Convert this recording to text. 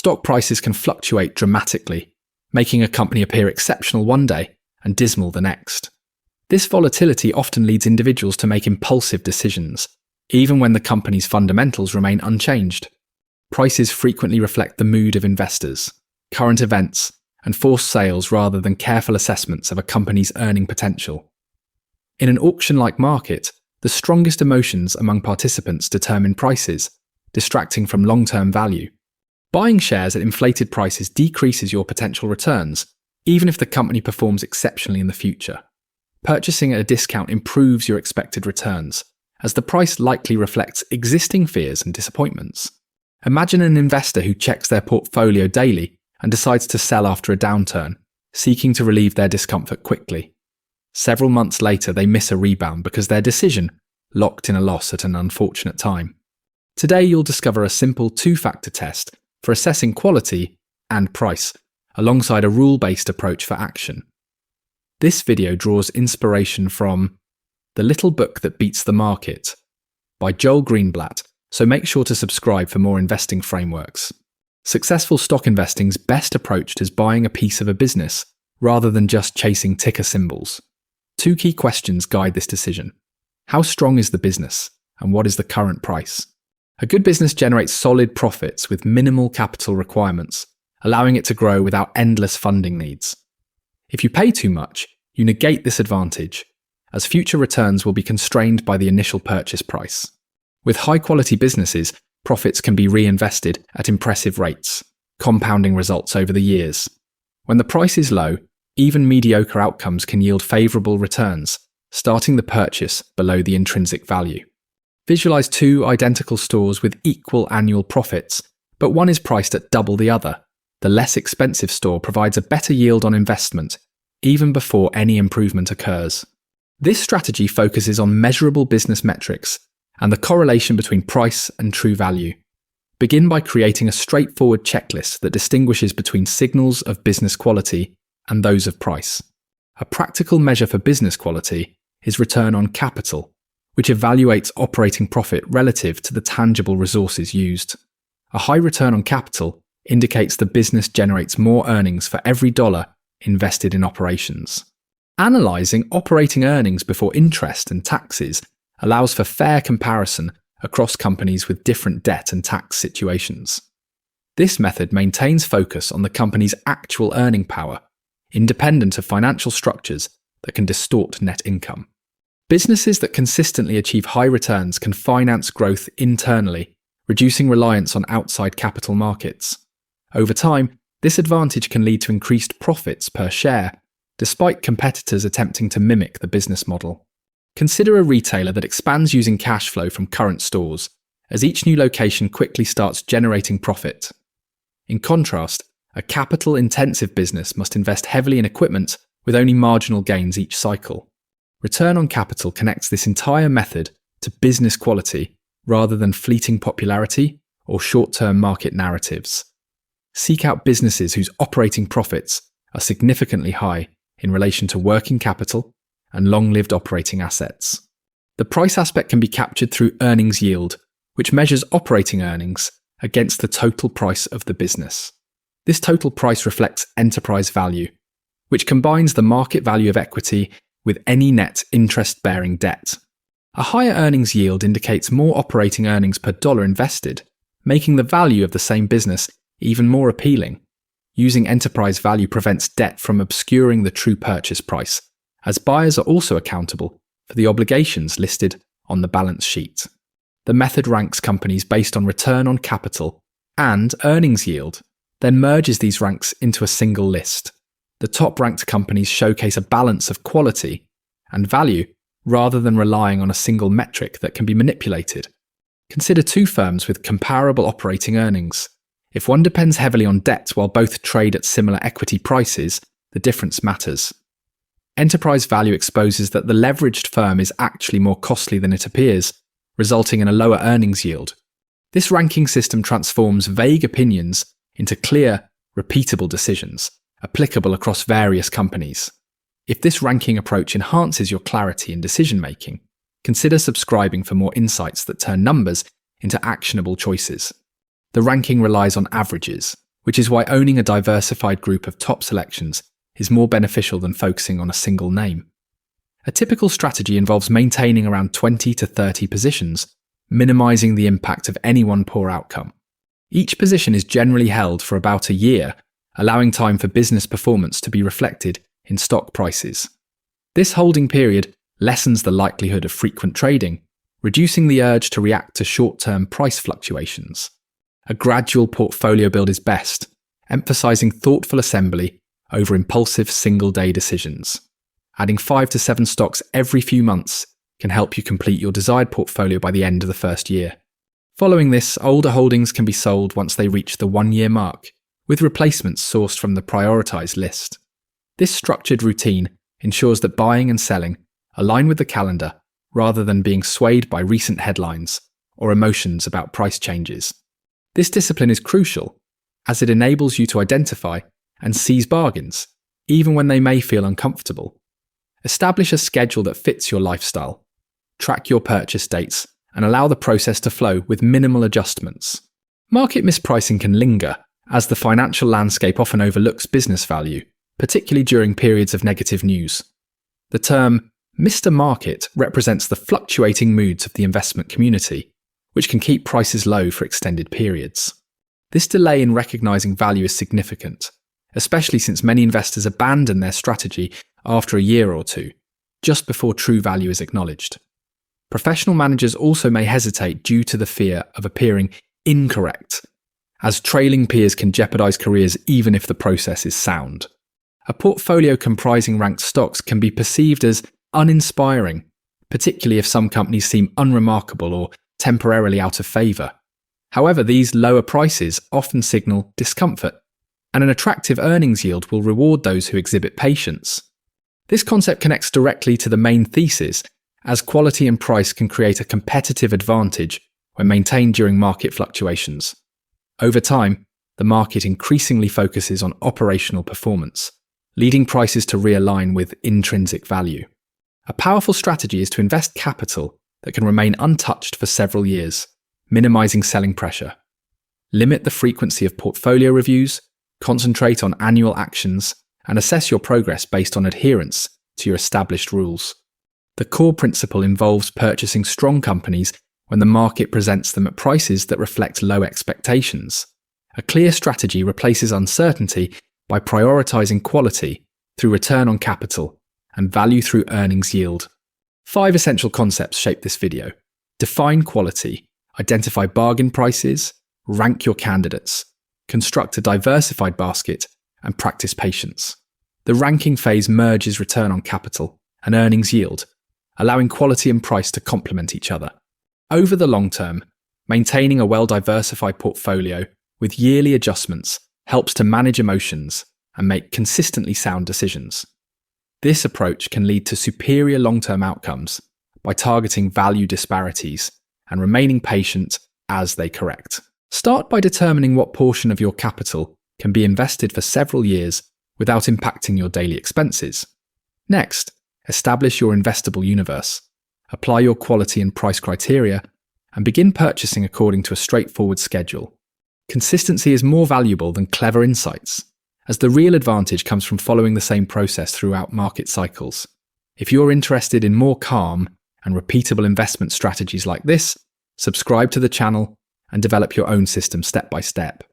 stock prices can fluctuate dramatically, making a company appear exceptional one day and dismal the next. This volatility often leads individuals to make impulsive decisions, even when the company's fundamentals remain unchanged. Prices frequently reflect the mood of investors, current events, and forced sales rather than careful assessments of a company's earning potential. In an auction-like market, the strongest emotions among participants determine prices, distracting from long-term value. Buying shares at inflated prices decreases your potential returns, even if the company performs exceptionally in the future. Purchasing at a discount improves your expected returns, as the price likely reflects existing fears and disappointments. Imagine an investor who checks their portfolio daily and decides to sell after a downturn, seeking to relieve their discomfort quickly. Several months later, they miss a rebound because their decision locked in a loss at an unfortunate time. Today, you'll discover a simple two-factor test for assessing quality and price, alongside a rule-based approach for action. This video draws inspiration from The Little Book That Beats the Market by Joel Greenblatt, so make sure to subscribe for more investing frameworks. Successful stock investing's best approached as buying a piece of a business, rather than just chasing ticker symbols. Two key questions guide this decision. How strong is the business, and what is the current price? A good business generates solid profits with minimal capital requirements, allowing it to grow without endless funding needs. If you pay too much, you negate this advantage, as future returns will be constrained by the initial purchase price. With high-quality businesses, profits can be reinvested at impressive rates, compounding results over the years. When the price is low, even mediocre outcomes can yield favourable returns, starting the purchase below the intrinsic value. Visualize two identical stores with equal annual profits, but one is priced at double the other. The less expensive store provides a better yield on investment, even before any improvement occurs. This strategy focuses on measurable business metrics and the correlation between price and true value. Begin by creating a straightforward checklist that distinguishes between signals of business quality and those of price. A practical measure for business quality is return on capital, which evaluates operating profit relative to the tangible resources used. A high return on capital indicates the business generates more earnings for every dollar invested in operations. Analyzing operating earnings before interest and taxes allows for fair comparison across companies with different debt and tax situations. This method maintains focus on the company's actual earning power, independent of financial structures that can distort net income. Businesses that consistently achieve high returns can finance growth internally, reducing reliance on outside capital markets. Over time, this advantage can lead to increased profits per share, despite competitors attempting to mimic the business model. Consider a retailer that expands using cash flow from current stores, as each new location quickly starts generating profit. In contrast, a capital-intensive business must invest heavily in equipment with only marginal gains each cycle. Return on capital connects this entire method to business quality rather than fleeting popularity or short-term market narratives. Seek out businesses whose operating profits are significantly high in relation to working capital and long-lived operating assets. The price aspect can be captured through earnings yield, which measures operating earnings against the total price of the business. This total price reflects enterprise value, which combines the market value of equity with any net interest-bearing debt. A higher earnings yield indicates more operating earnings per dollar invested, making the value of the same business even more appealing. Using enterprise value prevents debt from obscuring the true purchase price, as buyers are also accountable for the obligations listed on the balance sheet. The method ranks companies based on return on capital and earnings yield, then merges these ranks into a single list. The top-ranked companies showcase a balance of quality and value rather than relying on a single metric that can be manipulated. Consider two firms with comparable operating earnings. If one depends heavily on debt while both trade at similar equity prices, the difference matters. Enterprise value exposes that the leveraged firm is actually more costly than it appears, resulting in a lower earnings yield. This ranking system transforms vague opinions into clear, repeatable decisions, applicable across various companies. If this ranking approach enhances your clarity in decision-making, consider subscribing for more insights that turn numbers into actionable choices. The ranking relies on averages, which is why owning a diversified group of top selections is more beneficial than focusing on a single name. A typical strategy involves maintaining around 20 to 30 positions, minimizing the impact of any one poor outcome. Each position is generally held for about a year, allowing time for business performance to be reflected in stock prices. This holding period lessens the likelihood of frequent trading, reducing the urge to react to short-term price fluctuations. A gradual portfolio build is best, emphasizing thoughtful assembly over impulsive single-day decisions. Adding 5 to 7 stocks every few months can help you complete your desired portfolio by the end of the first year. Following this, older holdings can be sold once they reach the 1-year mark, with replacements sourced from the prioritized list. This structured routine ensures that buying and selling align with the calendar rather than being swayed by recent headlines or emotions about price changes. This discipline is crucial, as it enables you to identify and seize bargains, even when they may feel uncomfortable. Establish a schedule that fits your lifestyle. Track your purchase dates and allow the process to flow with minimal adjustments. Market mispricing can linger, as the financial landscape often overlooks business value, particularly during periods of negative news. The term Mr. Market represents the fluctuating moods of the investment community, which can keep prices low for extended periods. This delay in recognizing value is significant, especially since many investors abandon their strategy after a year or two, just before true value is acknowledged. Professional managers also may hesitate due to the fear of appearing incorrect, as trailing peers can jeopardize careers even if the process is sound. A portfolio comprising ranked stocks can be perceived as uninspiring, particularly if some companies seem unremarkable or temporarily out of favor. However, these lower prices often signal discomfort, and an attractive earnings yield will reward those who exhibit patience. This concept connects directly to the main thesis, as quality and price can create a competitive advantage when maintained during market fluctuations. Over time, the market increasingly focuses on operational performance, leading prices to realign with intrinsic value. A powerful strategy is to invest capital that can remain untouched for several years, minimizing selling pressure. Limit the frequency of portfolio reviews, concentrate on annual actions, and assess your progress based on adherence to your established rules. The core principle involves purchasing strong companies when the market presents them at prices that reflect low expectations. A clear strategy replaces uncertainty by prioritizing quality through return on capital and value through earnings yield. 5 essential concepts shape this video. Define quality, identify bargain prices, rank your candidates, construct a diversified basket, and practice patience. The ranking phase merges return on capital and earnings yield, allowing quality and price to complement each other. Over the long term, maintaining a well-diversified portfolio with yearly adjustments helps to manage emotions and make consistently sound decisions. This approach can lead to superior long-term outcomes by targeting value disparities and remaining patient as they correct. Start by determining what portion of your capital can be invested for several years without impacting your daily expenses. Next, establish your investable universe, apply your quality and price criteria, and begin purchasing according to a straightforward schedule. Consistency is more valuable than clever insights, as the real advantage comes from following the same process throughout market cycles. If you're interested in more calm and repeatable investment strategies like this, subscribe to the channel and develop your own system step by step.